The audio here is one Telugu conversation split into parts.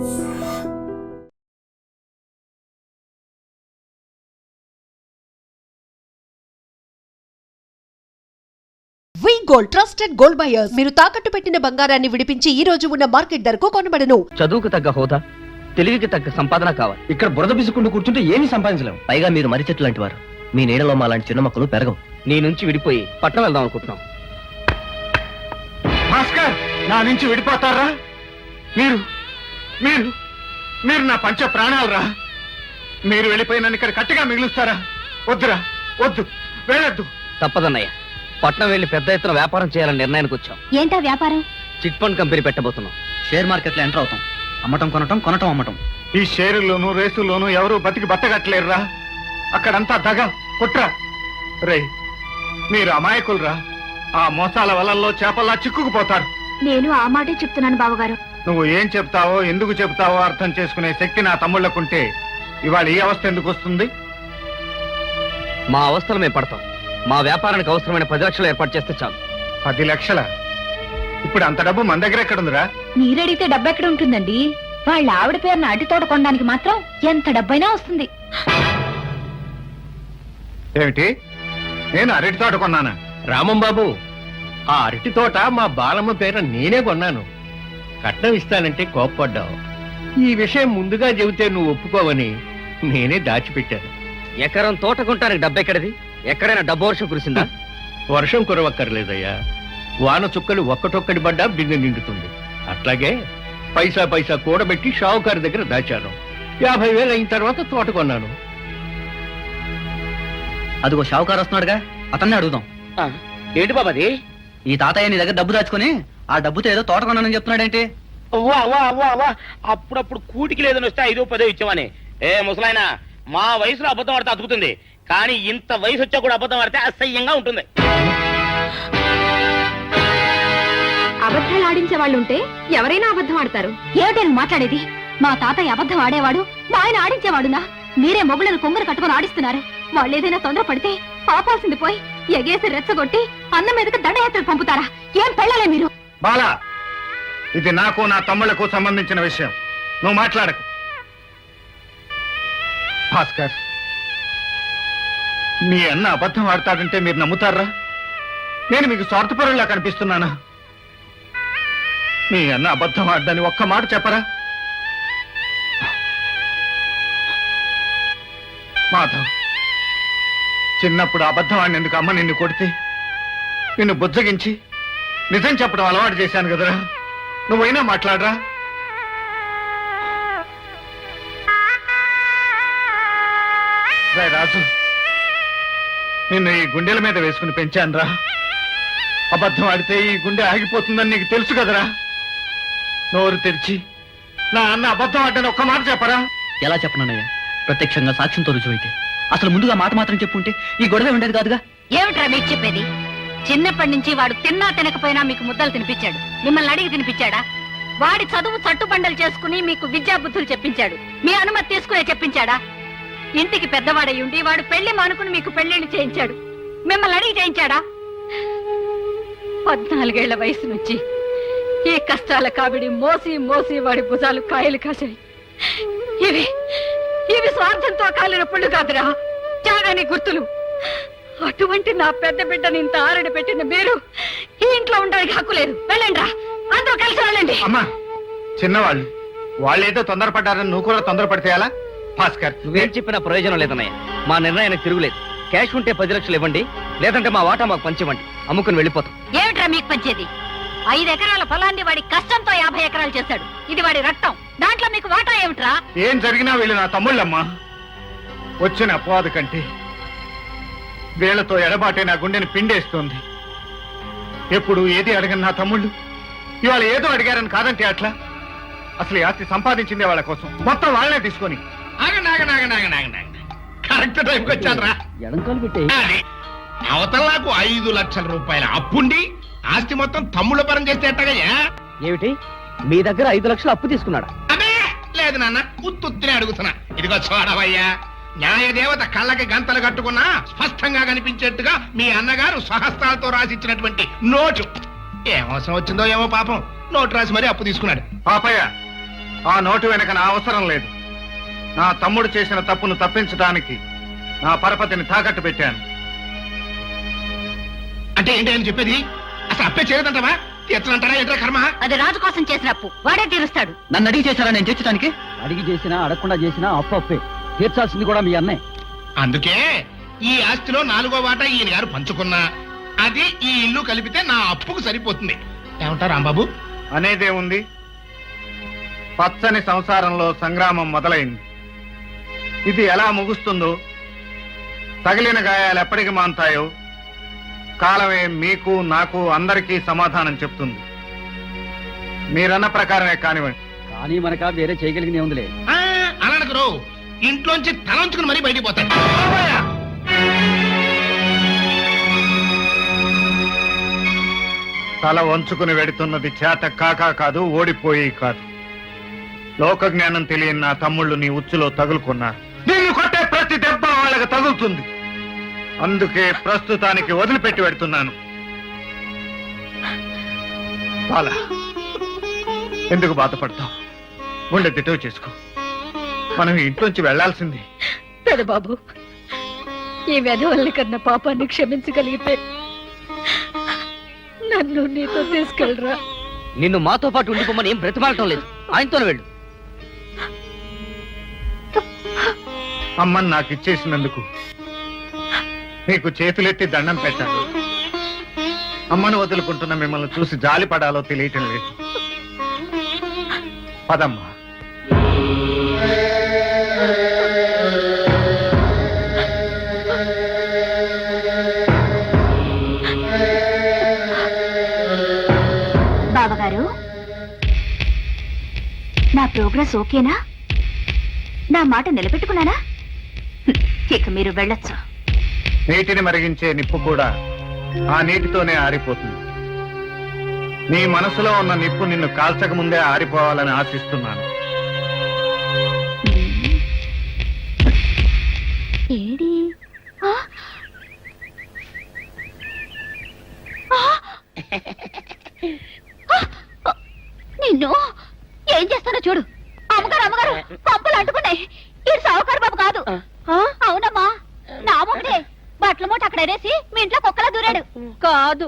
వి గోల్డ్ ట్రస్టెడ్ గోల్డ్ బయర్స్. మీరు తాకట్టు పెట్టిన బంగారాన్ని విడిపించి ఈ రోజు ఉన్న మార్కెట్ ధరకు కొనబడను. చదువుకు తగ్గ హోదా, తెలివికి తగ్గ సంపాదన కావాలి. ఇక్కడ బురద బిసుకుంటూ కూర్చుంటే ఏమీ సంపాదించలేం. పైగా మీరు మర్రి చెట్లు లాంటి వారు. మీ నీడలో మా లాంటి చిన్న మొక్కలు పెరగవు. నీ నుంచి విడిపోయి పట్నం వెళ్దాం అనుకుంటున్నాం. భాస్కర్, నా నుంచి విడిపోతారా? మీరు మీరు మీరు నా పంచ ప్రాణాలరా. మీరు వెళ్ళిపోయి నన్ను ఇక్కడ కట్టిగా మిగులుస్తారా? వద్దురా, వద్దు, వెళ్ళొద్దు. తప్పదన్నయ్య, పట్నం వెళ్లి పెద్ద ఎత్తున వ్యాపారం చేయాలని నిర్ణయానికి వచ్చాం. ఏంటా వ్యాపారం? చిట్ ఫండ్ కంపెనీ పెట్టబోతున్నాం. షేర్ మార్కెట్ లో ఎంటర్ అవుతాం. అమ్మటం కొనటం, కొనటం అమ్మటం. ఈ షేరుల్లోనూ రేసుల్లోనూ ఎవరు బతికి బట్టగట్టలేరురా. అక్కడంతా దగ కుట్ర. రే, మీరు అమాయకులరా. ఆ మోసాల వలల్లో చేపల్లా చిక్కుకుపోతారు. నేను ఆ మాటే చెప్తున్నాను బావగారు. నువ్వు ఏం చెప్తావో, ఎందుకు చెప్తావో అర్థం చేసుకునే శక్తి నా తమ్ముళ్లకుంటే ఇవాళ ఈ అవస్థ ఎందుకు వస్తుంది? మా అవస్థలు మేము పడతాం. మా వ్యాపారానికి అవసరమైన 10 లక్షలు ఏర్పాటు చేస్తే చాలు. 10 లక్షల? ఇప్పుడు అంత డబ్బు మన దగ్గర ఎక్కడుందిరా? మీరడిగితే డబ్బు ఎక్కడ ఉంటుందండి? వాళ్ళ ఆవిడ పేరున అరటి తోట కొనడానికి మాత్రం ఎంత డబ్బైనా వస్తుంది. ఏమిటి? నేను అరటి తోట కొన్నానా? రామం బాబు, ఆ అరటి తోట మా బాలమ్మ పేర నేనే కొన్నాను. కట్నం ఇస్తానంటే కోప్పడ్డావు. ఈ విషయం ముందుగా చెబితే నువ్వు ఒప్పుకోవని నేనే దాచిపెట్టాను. ఎకరం తోట కొంటానికి డబ్బు ఎక్కడిది? ఎక్కడైనా డబ్బు వర్షం కురిసిందా? వర్షం కురవక్కర్లేదయ్యా. వాన చుక్కలు ఒక్కటొక్కటి పడ్డా బిందె నిండుతుంది. అట్లాగే పైసా పైసా కూడబెట్టి షావుకారు దగ్గర దాచాను. 50,000 అయిన తర్వాత తోట కొన్నాను. అదిగో షావుకారు వస్తున్నాడుగా, అతన్ని అడుగుదాం. ఏంటి బాబాది? ఈ తాతయ్య నీ దగ్గర డబ్బు దాచుకుని ఆ డబ్బుతో ఏదో తోట కొన్నానని చెప్తున్నాడేంటి? అప్పుడప్పుడు కూటికి లేదని వస్తే 5 10 ఇచ్చామని. ఏ ముసలాయన, మా వయసులో అబద్ధం ఆడితే అతుకుతుంది, కానీ ఇంత వయసు వచ్చా కూడా అబద్ధం ఆడితే అసహ్యంగా ఉంటుంది. అబద్ధాలు ఆడించే వాళ్ళు ఉంటే ఎవరైనా అబద్ధం ఆడతారు. ఏమిటని మాట్లాడేది? మా తాతయ్య అబద్ధం ఆడేవాడు, మా ఆయన ఆడించేవాడునా? మీరే మొగులను కొంగరు కట్టుకుని ఆడిస్తున్నారు. వాళ్ళు ఏదైనా తొందర పడితే పాపాల్సింది పోయి ఎగేసి రెచ్చగొట్టి అన్న మీదకి దండయాత్రకు పంపుతారా? ఏం పెళ్ళాలే మీరు? బాలా, ఇది నాకు నా తమ్ముళ్లకు సంబంధించిన విషయం. నువ్వు మాట్లాడకు. భాస్కర్, మీ అన్న అబద్ధం ఆడతాడంటే మీరు నమ్ముతారా? నేను మీకు స్వార్థపరులా కనిపిస్తున్నానా? మీ అన్న అబద్ధం ఆడదని ఒక్క మాట చెప్పరా? మాధవ్, చిన్నప్పుడు అబద్ధం ఆడినందుకు అమ్మ నిన్ను కొడితే నిన్ను బుజ్జగించి నిజం చెప్పడం అలవాటు చేశాను కదరా. నువ్వైనా మాట్లాడరా? రాజు, నిన్ను ఈ గుండెల మీద వేసుకుని పెంచానురా. అబద్ధం ఆడితే ఈ గుండె ఆగిపోతుందని నీకు తెలుసు కదరా. నోరు తెరిచి నా అన్న అబద్ధం ఆడని ఒక్క మాట చెప్పరా? ఎలా చెప్పనన్నయ్య? ప్రత్యక్షంగా సాక్ష్యంతో రుజువైతే. అసలు ముందుగా మాట మాత్రం చెప్పుంటే ఈ గొడవ ఉండేది కాదుగా. ఏమిట్రా మీకు చెప్పేది? చిన్నప్పటి నుంచి వాడు తిన్నా తినకపోయినా మీకు ముద్దలు తినిపించాడు. మిమ్మల్ని అడిగి తినిపించాడా? వాడి చదువు చట్టుబండలు చేసుకుని మీకు విద్యా బుద్ధులు చెప్పించాడు. మీ అనుమతి తీసుకునే చెప్పించాడా? ఇంటికి పెద్దవాడై ఉండి వాడు పెళ్లి మానుకుని మీకు పెళ్లిళ్ళు చేయించాడు. మిమ్మల్ని అడిగి చేయించాడా? 14 ఏళ్ల వయసు నుంచి ఈ కష్టాల కావిడి మోసి మోసి వాడి భుజాలు కాయలు కాశాయి. ఇవి ఇవి స్వార్థంతో కాలిన పుళ్ళు కాదురా, త్యాగాని గుర్తులు. అటువంటి నా పెద్ద బిడ్డని ఇంత ఆరడి పెట్టిన మీరు ఈ ఇంట్లో ఉండడానికి హక్కు లేదు. వెళ్ళండి రా, అందరూ కలిసి వెళ్ళండి. అమ్మా, చిన్నవాళ్ళు వాళ్ళేదో తొందరపడ్డారని నువ్వు కూడా తొందరపడితే ఎలా? భాస్కర్, నువ్వేం చెప్పినా ప్రయోజనం లేదన్నయ్య. మా నిర్ణయానికి తిరుగులేదు. క్యాష్ ఉంటే 10 లక్షలు ఇవ్వండి, లేదంటే మా వాటా మాకు పంచివ్వండి. అమ్ముకుని వెళ్ళిపోతాం. ఏమిట్రా మీకు పంచేది? 5 ఎకరాల పొలాన్ని వాడి కష్టంతో 50 ఎకరాలు చేశాడు. ఇది వాడి రక్తం. దాంట్లో మీకు వాటా ఏమిట్రా? ఏం జరిగినా వీళ్ళు నా తమ్ముళ్ళమ్మా. వచ్చిన అపవాదు కంటే వీళ్లతో ఎడబాటే నా గుండెని పిండేస్తుంది. ఎప్పుడు ఏది అడగని నా తమ్ముళ్ళు ఇవాళ ఏదో అడిగారని కాదంటే అట్లా. అసలు ఈ ఆస్తి సంపాదించిందే వాళ్ళ కోసం, మొత్తం వాళ్ళనే తీసుకొని. కరెక్ట్ టైంకి వచ్చాను రా. ఎడంకాలు పెట్టే అవతల నాకు 5 లక్షల రూపాయల అప్పుండి ఆస్తి మొత్తం తమ్ముళ్ళ పరం చేస్తే ఎట్టగయ్యా? ఏమిటి, మీ దగ్గర 5 లక్షలు అప్పు తీసుకున్నాడా? అదే లేదు నాన్న, ఉత్తుత్తినే అడుగుతున్నా. ఇదిగో చూడవయ్యా, న్యాయదేవత కళ్ళకి గంతలు కట్టుకున్నా స్పష్టంగా కనిపించేట్టుగా మీ అన్నగారు స్వహస్తాలతో రాసిచ్చినటువంటి నోటు. ఏం అవసరం వచ్చిందో ఏమో పాపం, నోటు రాసి మరీ అప్పు తీసుకున్నాడు. పాపయ్య, ఆ నోటు వెనక నా అవసరం లేదు. నా తమ్ముడు చేసిన తప్పును తప్పించడానికి నా పరపతిని తాకట్టు పెట్టాను. అంటే ఏంటి అని చెప్పేది? అసలు అప్పే చేయదంటావా? తీర్చనంటారా? ఏంట్రా కర్మ? అది రాజు కోసం చేసిన అప్పు వాడే తీరుస్తాడు. నన్ను అడిగి చేశారా నేను తీర్చడానికి? అడిగి చేసినా అడగకుండా చేసినా అప్పు అప్పే. తీర్చాల్సింది కూడా మీ అన్నే. అందుకే ఈ ఆస్తిలో 4వ వాటా ఈయన గారు పంచుకున్నా అది ఈ ఇల్లు కలిపితే నా అప్పుకు సరిపోతుంది. ఏమంటారు రాంబాబు? అనేదే ఉంది. పచ్చని సంసారంలో సంగ్రామం మొదలైంది. ఇది ఎలా ముగుస్తుందో, తగిలిన గాయాలు ఎప్పటికి మాన్తాయో కాలమే మీకు నాకు అందరికీ సమాధానం చెప్తుంది. మీరన్న ప్రకారమే కానివ్వండి. కానీ మనక వేరే చేయగలిగింది ఉందిలే. అలానకరు ఇంట్లోంచి తలంచుకుని మరీ బయటికి పోతాడు. తల వంచుకుని వెడుతున్నది చేత కాకా కాదు, ఓడిపోయి కాదు. లోక జ్ఞానం తెలియని నా తమ్ముళ్ళు నీ ఉచ్చులో తగులుకున్నారు. నిన్ను కొట్టే ప్రతి దెబ్బ వాళ్ళకి తగులుతుంది. అందుకే ప్రస్తుతానికి వదిలిపెట్టి పెడుతున్నాను. చాలా ఎందుకు బాధపడతావు? గుండె దిటవు చేసుకో. మనం ఇంట్లోంచి వెళ్లాల్సింది. పెదబాబు, ఈ వెధవల్ని కన్నా పాపాన్ని క్షమించగలిగితే నన్ను నీతో తీసుకెళ్ళరా. నిన్ను మాతో పాటు ఉండిపోమని ఏం బ్రతిమాలటం లేదు. ఆయనతోనే వెళ్ళు. అమ్మని నాకు ఇచ్చేసినందుకు నీకు చేతులెత్తి దండం పెట్టాను. అమ్మను వదులుకుంటున్న మిమ్మల్ని చూసి జాలి పడాలో తెలియటం లేదు. పదమ్మా. బావగారు, నా ప్రోగ్రెస్ ఓకేనా? నా మాట నిలబెట్టుకున్నానా? ఇక మీరు వెళ్ళొచ్చు. నీటిని మరిగించే నిప్పు కూడా ఆ నీటితోనే ఆరిపోతుంది. నీ మనసులో ఉన్న నిప్పు నిన్ను కాల్చక ముందే ఆరిపోవాలని ఆశిస్తున్నాను. ఏడి? నిన్ను ఏం చేస్తానో చూడు. అమ్మగారు అమ్మగారు, పంపలు అంటుకున్నాయి. ఇది సావుకారు బాబు కాదు. అవునమ్మా, నా మొగుడే. బట్టల మూట అక్కడ ఎరేసి మీ ఇంట్లో కుక్కలా దూరాడు. కాదు,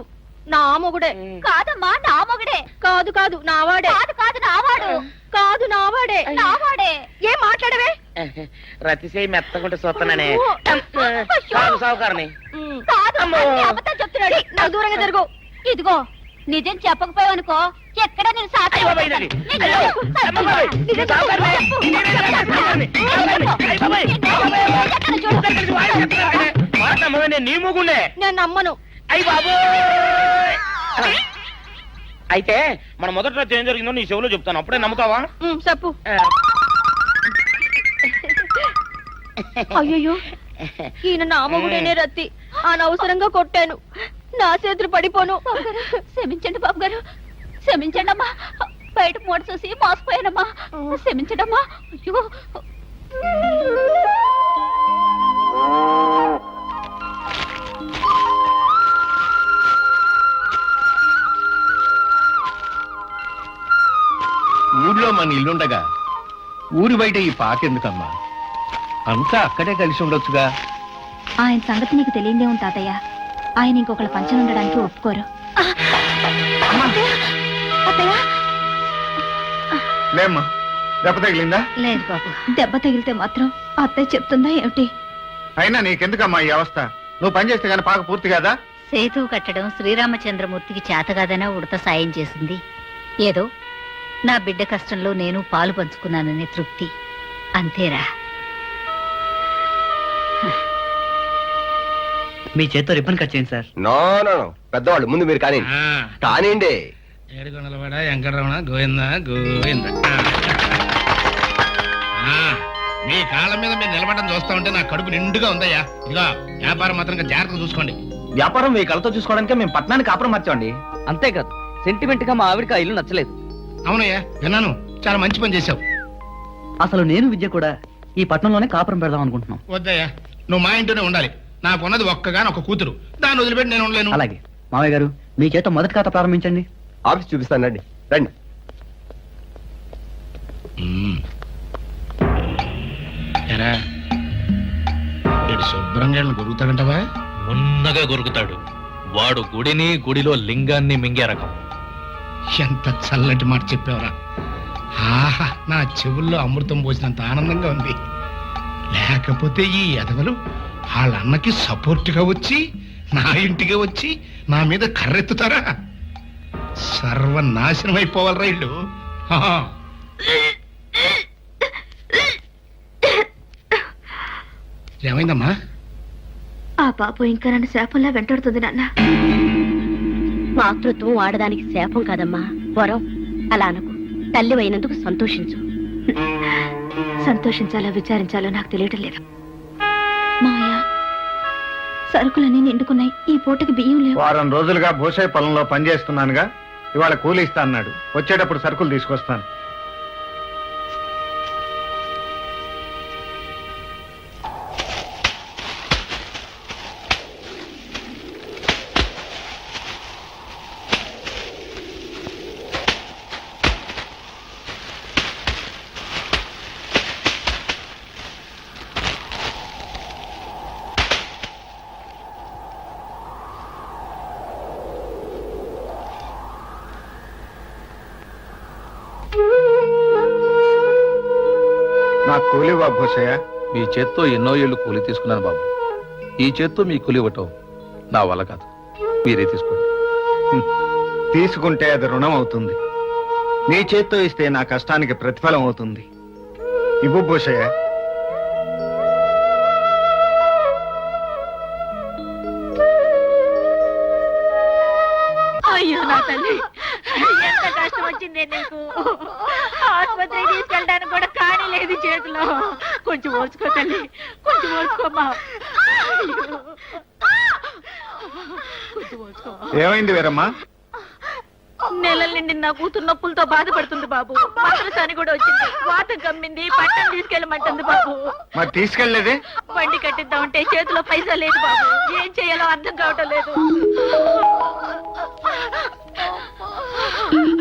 నా మొగుడే. కాదమ్మా, నా మొగుడే. కాదు కాదు, నావాడే. కాదు కాదు, నావాడు. కాదు, నావాడే. నావాడే. ఏం మాట్లాడవే? రతిసేయి మెత్తకుంటే చూస్తున్నానే. అయ్యో. సావుకారని కాదు, అన్ని అబద్ధాలు చెప్తున్నాడు. నాకు దూరంగా జరుగు. ఇదిగో, నిజం చెప్పకపోయావనుకో ఎక్కడ నేను సాక్షి అయ్య బాబాయ్, ఇదండి. అయ్యో, అమ్మ బాబాయ్, నేను సావుకారుని. నేను నీ మూగుండే. నేను నమ్మను. అయ్యి బాబు. అయితే మన మొదటి రోజు ఏం జరిగిందో నీ చెవులో చెప్తాను, అప్పుడే నమ్ముతావా? చెప్పు. అయ్యో, ఈయన నా మొగుడేనే రత్తి. అనవసరంగా కొట్టాను. నా చేతులు పడిపోను. క్షమించండి బాబు గారు, క్షమించండి అమ్మా. బయట మూట చూసి మోసపోయానమ్మా. క్షమించండి అమ్మా. అయ్యో. ఊర్లో మన ఇల్లుండగా ఊరి బయట ఈ పాకెందుకమ్మా? అంతా అక్కడే కలిసి ఉండొచ్చుగా. ఆయన సంగతి నీకు తెలియదే ఉంది తాతయ్య. ఆయన ఇంకొకళ్ళ పంచన ఉండడానికి ఒప్పుకోరు. అత్తయ్య. లేమ్మా, దెబ్బ తగిలిందా? లేదు బాబు, దెబ్బ తగిలితే మాత్రం అత్తయ్య చెప్తుందా ఏమిటి? అయినా నీకెందుకమ్మా ఈ అవస్థ? నువ్వు పని చేస్తే గానీ పాక పూర్తి కాదా? సేతు కట్టడం శ్రీరామచంద్రమూర్తికి చేతగాదనా ఉడత సాయం చేసింది. ఏదో నా బిడ్డ కష్టంలో నేను పాలు పంచుకున్నాననే తృప్తి, అంతేరా. మీ చేత్తో రిబ్బన్ కట్ చేయండి సార్. నో నో నో, పెద్దవాళ్ళు ముందు మీరు కానీ కానివ్వండి. ఏడుకొండలవాడ వెంకటరమణ గోవింద గోవింద. మీ కాళ్ళ మీద మీరు నిలబడడం చూస్తా ఉంటే నా కడుపు నిండుగా ఉందయ్యా. ఇదిగో వ్యాపారం మాత్రం జాగ్రత్తగా చూసుకోండి. వ్యాపారం మీ కళ్ళతో చూసుకోవడానికి మేము పట్టణానికి కాపురం మార్చామండి. అంతేకాదు, సెంటిమెంట్ గా మా ఆవిడకి ఆ ఇల్లు నచ్చలేదు. అవునయ్యా, విన్నాను. చాలా మంచి పని చేశావు. అసలు నేను విద్య కూడా ఈ పట్టణంలోనే కాపురం పెడదాం అనుకుంటున్నాం. వద్దయ్యా, నువ్వు మా ఇంట్లోనే ఉండాలి. నాకున్నది ఒక్కగాని ఒక కూతురు, దాన్ని వదిలిపెట్టి నేను ఉండలేను. అలాగే మావయ్య గారు, మీ చేత మొదటి ఖాతా ప్రారంభించండి. ఆఫీస్ చూపిస్తాను, రండి రండి. ఏరా వీడు శుభ్రంగా గురుగుతాడంటవా? ఉన్నగా గొరుకుతాడు. వాడు గుడిని, గుడిలో లింగాన్ని మింగే రకం. ఎంత చల్లటి మాట చెప్పావురా. ఆహా, నా చెవుల్లో అమృతం పోసినంత ఆనందంగా ఉంది. లేకపోతే ఈ ఎదవలు వాళ్ళ అన్నకి సపోర్ట్గా వచ్చి నా ఇంటికి వచ్చి నా మీద కర్రెత్తుతారా? సర్వనాశనం అయిపోవాలరా ఇల్లు. ఏమైందమ్మా? ఆ పాపం ఇంకా నన్ను శాపంలా వెంటాడుతుంది నాన్న. మాతృత్వం ఆడదానికి శాపం కాదమ్మా, వరం. అలా అనకు. తల్లి అయినందుకు సంతోషించు. సంతోషించాలో విచారించాలో నాకు తెలియటం లేదు. మావయ్య, సరుకులన్నీ నిండుకున్నాయి. ఈ పూటకి బియ్యం లేవు. వారం రోజులుగా భూసాయి పొలంలో పనిచేస్తున్నానుగా, ఇవాళ కూలి ఇస్తా అన్నాడు. వచ్చేటప్పుడు సరుకులు తీసుకొస్తాను. నాకు కూలి ఇవ్వ భూసయ్య. మీ చేత్తో ఎన్నో ఏళ్ళు కూలి తీసుకున్నాను బాబు. ఈ చేత్తో మీ కూలి ఇవ్వటం నా వల్ల కాదు. మీరే తీసుకోండి. తీసుకుంటే అది రుణం అవుతుంది. నీ చేత్తో ఇస్తే నా కష్టానికి ప్రతిఫలం అవుతుంది. ఇవ్వు భూసయ్య. అయ్యో నా తల్లి, ఎంత కష్టం వచ్చిందే నీకు. ఆసుపత్రికి తీసుకెళ్ళడానికి కూడా కానీ లేదు చేతిలో. కొంచెం ఓర్చుకో తల్లి, కొంచెం ఓర్చుకోమ్మా. కొంచెం ఓర్చుకో. ఏమైంది వీరమ్మా? నెలల నుండి నా కూతురు నొప్పులతో బాధపడుతుంది బాబు. మంత్రసాని కూడా వచ్చింది. వాతం కమ్మింది. పట్టణం తీసుకెళ్ళమంటుంది బాబు. మరి తీసుకెళ్లేదే? బండి కట్టిద్దామంటే చేతిలో పైసా లేదు బాబు. ఏం చేయాలో అర్థం కావటం లేదు.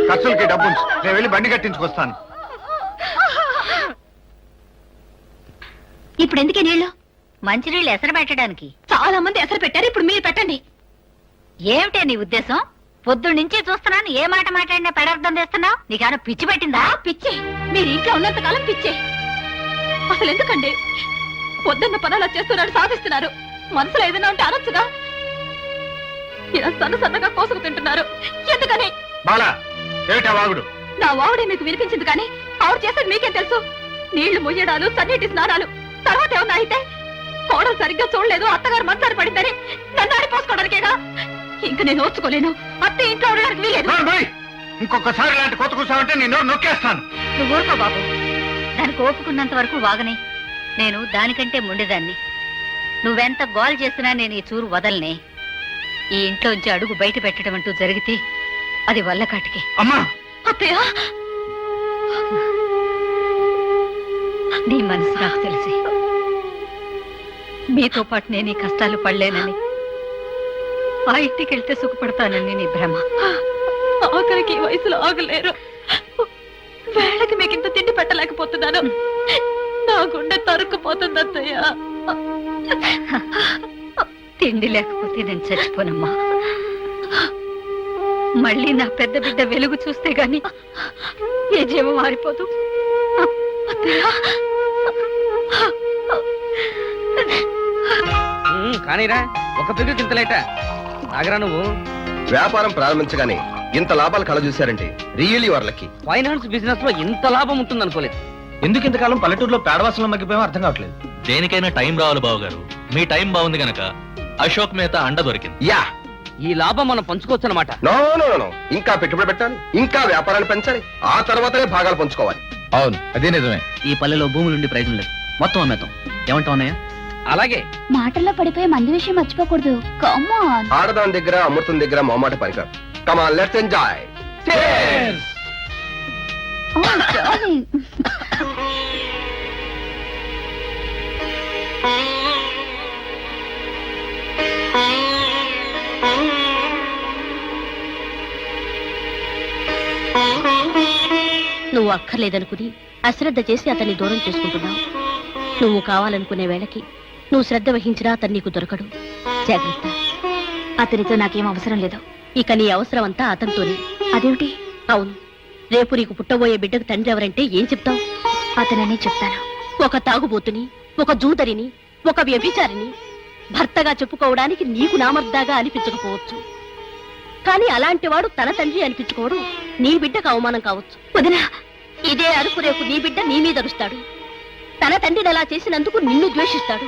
ఖర్చులకి డబ్బు ఉంచు. నేను వెళ్ళి బండి కట్టించుకొస్తాను. ఇప్పుడు ఎందుకే నీళ్లు? మంచినీళ్ళు ఎసరు పెట్టడానికి. చాలా మంది ఎసరు పెట్టారు, ఇప్పుడు మీరు పెట్టండి. ఏమిటే నీ ఉద్దేశం? పొద్దున్న నుంచి చూస్తున్నాను, ఏ మాట మాట్లాడినా పెడార్థం చేస్తున్నావు. నీకేమైనా పిచ్చి పెట్టిందా? పిచ్చే. మీరు ఇంట్లో ఉన్నంత కాలం పిచ్చే. అసలు ఎందుకండి పొద్దున్న పనులు చేస్తున్నారు, సాధిస్తున్నారు. మనసులో ఏదైనా ఉంటే అనొచ్చుగా. ఇలా సన్న సన్నగా కోసుకు తింటున్నారు. ఎందుకని? బాలా, ఏమిటా వాగుడు? నా వావుడే మీకు వినిపించింది కానీ ఆవిడ చేసేది మీకేం తెలుసు? నీళ్లు మొయ్యడాలు, సన్నీటి స్నానాలు. తర్వాత ఏమన్నా అయితే కోడలు సరిగ్గా చూడలేదు, అత్తగారు మంచారు పడిందని నన్ను ఆడిపోసుకోవడానికేగా. ఇంక నేను ఓర్చుకోలేను. అత్త ఇంట్లో ఉండడానికి వీలేదు. ఇంకొకసారి ఇలాంటి కొత్త కూర్చోమంటే నేను నొక్కేస్తాను. నువ్వు ఊరుకో బాబు. దానికి ఓపుకున్నంత వరకు వాగనే. నేను దానికంటే ముండేదాన్ని. నువ్వెంత గోల్ చేసినా నేను ఈ చూరు వదలనే. ఈ ఇంట్లోంచి అడుగు బయట పెట్టడం అంటూ జరిగితే అది వల్ల కాటికి. అమ్మా, అత్తయ్య, నీ మనసు నాకు తెలిసి మీతో పాటు నేను ఈ కష్టాలు పడలేనని, ఆ ఇంటికి వెళ్తే సుఖపడతానని నీ భ్రమ. ఆఖరికి ఈ వయసులో ఆగలేరు. వేళకి మీకు ఇంత తిండి పెట్టలేకపోతున్నాను. నా గుండె తరుక్కుపోతుంది అత్తయ్య. తిండి లేకపోతే నేను చచ్చిపోనమ్మా. మళ్ళీ నా పెద్ద బిడ్డ వెలుగు చూస్తే గాని ఏ జీవం మారిపోదు. కానీరా, ఒక పెగ్గు ఇంత లేట నాగరా. నువ్వు వ్యాపారం ప్రారంభించగానే ఇంత లాభాలు కళ చూశారంటే రియల్లీ వర్లకి. ఫైనాన్స్ బిజినెస్ లో ఇంత లాభం ఉంటుంది అనుకోలేదు. ఎందుకు ఇంతకాలం పల్లెటూరులో పేడవాసంలో మగ్గిపోయామో అర్థం కావట్లేదు. దేనికైనా టైం రావాలి బాబు గారు. మీ టైం బాగుంది గనక అశోక్ మేత అండ దొరికింది. యా, ఈ లాభం మనం పంచుకోవచ్చు అనమాట. నో నో నో, ఇంకా పెట్టుబడి పెట్టాలి, ఇంకా వ్యాపారాన్ని పెంచాలి, ఆ తర్వాతనే భాగాలు పంచుకోవాలి. అవును, అదే నిజమే. ఈ పల్లెలో భూములుండి ప్రయోజనం లేదు. మొత్తం అమ్మేద్దాం. ఏమంటావు అన్నయ్య? అలాగే. మాటల్లో పడిపోయి మంది విషయం మర్చిపోకూడదు. Come on. ఆడదాని దగ్గర అమృతం దగ్గర మొమ్మాట పనికారు. Come on, let's enjoy. Oh darling. నువ్వు అక్కర్లేదనుకుని అశ్రద్ధ చేసి అతన్ని దూరం చేసుకుంటున్నావు. నువ్వు కావాలనుకునే వేళకి నువ్వు శ్రద్ధ వహించినా అతను నీకు దొరకడు. జాగ్రత్త. అతనితో నాకేం అవసరం లేదు. ఇక నీ అవసరం అంతా అతనితోనే. అదేమిటి? అవును, రేపు నీకు పుట్టబోయే బిడ్డకు తండ్రి ఎవరంటే ఏం చెప్తావు? అతననే చెప్తాను. ఒక తాగుబోతుని, ఒక జూదరిని, ఒక వ్యభిచారిని భర్తగా చెప్పుకోవడానికి నీకు నామర్దాగా అనిపించకపోవచ్చు, కానీ అలాంటి వాడు తన తండ్రి అనిపించుకోవడం నీ బిడ్డకు అవమానం కావచ్చు. వదినా, ఇదే అరుపు రేపు నీ బిడ్డ నీ మీద అరుస్తాడు. తన తండ్రిని అలా చేసినందుకు నిన్ను ద్వేషిస్తాడు.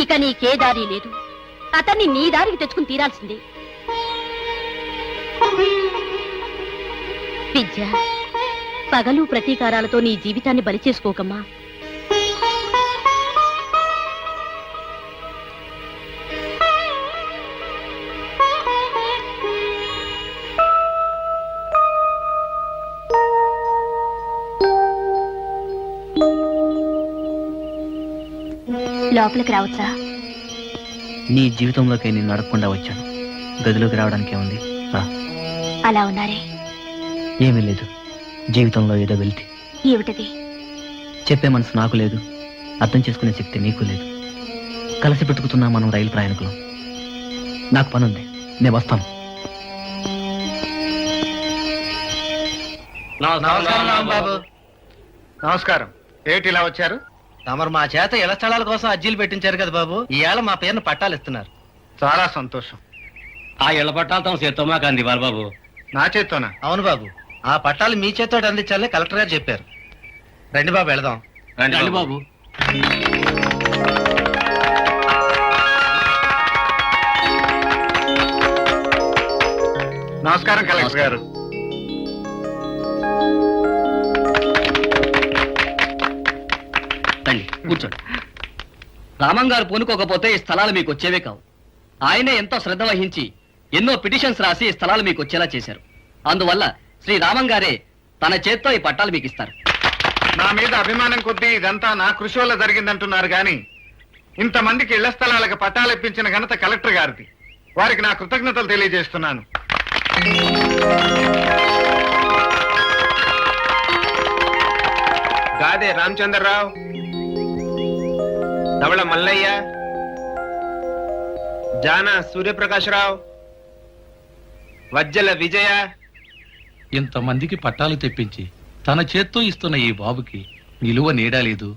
ఇక నీకే దారి లేదు. అతన్ని నీ దారికి తెచ్చుకుని తీరాల్సిందే. విద్య, పగలు ప్రతీకారాలతో నీ జీవితాన్ని బలి చేసుకోకమ్మా. లోపలికి రావచ్చా? నీ జీవితంలోకి నేను నడకుండా వచ్చాను. గదిలోకి రావడానికి ఏముంది? రా. అలా ఉన్నారే. ఏమీ లేదు, జీవితంలో ఏదో వెళ్తే. ఏమిటది? చెప్పే మనసు నాకు లేదు, అర్థం చేసుకునే శక్తి నీకు లేదు. కలిసి పెట్టుకుతున్నా మనం రైలు ప్రయాణికులం. నాకు పని ఉంది, నేను వస్తాను. నమస్కారం. ఏటి ఇలా వచ్చారు? తమరు మా చేత ఇళ్ల స్థలాల కోసం అర్జీలు పెట్టించారు కదా బాబు. ఈవేళ మా పేరును పట్టాలు ఇస్తున్నారు. చాలా సంతోషం. ఆ ఇళ్ల పట్టాలు తమ చేత్తో మాకు అందివ్వాలి బాబు. నా చేత్తోనా? అవును బాబు, ఆ పట్టాలు మీ చేతితో అందించాలని కలెక్టర్ గారు చెప్పారు. రండి బాబు, వెళదాం. రండి బాబు. నమస్కారం కలెక్టర్ గారు. రండి, కూర్చోండి. రామం గారు పూనుకోకపోతే ఈ స్థలాలు మీకు వచ్చేవే కావు. ఆయనే ఎంతో శ్రద్ధ వహించి ఎన్నో పిటిషన్స్ రాసి ఈ స్థలాలు మీకు వచ్చేలా చేశారు. అందువల్ల శ్రీ రామం గారే తన చేత్తో ఈ పట్టాలు మీకు ఇస్తారు. నా మీద అభిమానం కొద్దీ ఇదంతా నా కృషి వల్ల జరిగిందంటున్నారు గాని ఇంతమందికి ఇళ్ల స్థలాలకు పట్టాలు ఇప్పించిన ఘనత కలెక్టర్ గారిది. వారికి నా కృతజ్ఞతలు తెలియజేస్తున్నాను. గాదే రామచంద్రరావు, ధవళ మల్లయ్య, జాన సూర్యప్రకాశరావు, వజ్జల విజయ. ఇంతమందికి పట్టాలు తెప్పించి తన చేత్తో ఇస్తున్న ఈ బాబుకి నిలువ నీడా లేదు,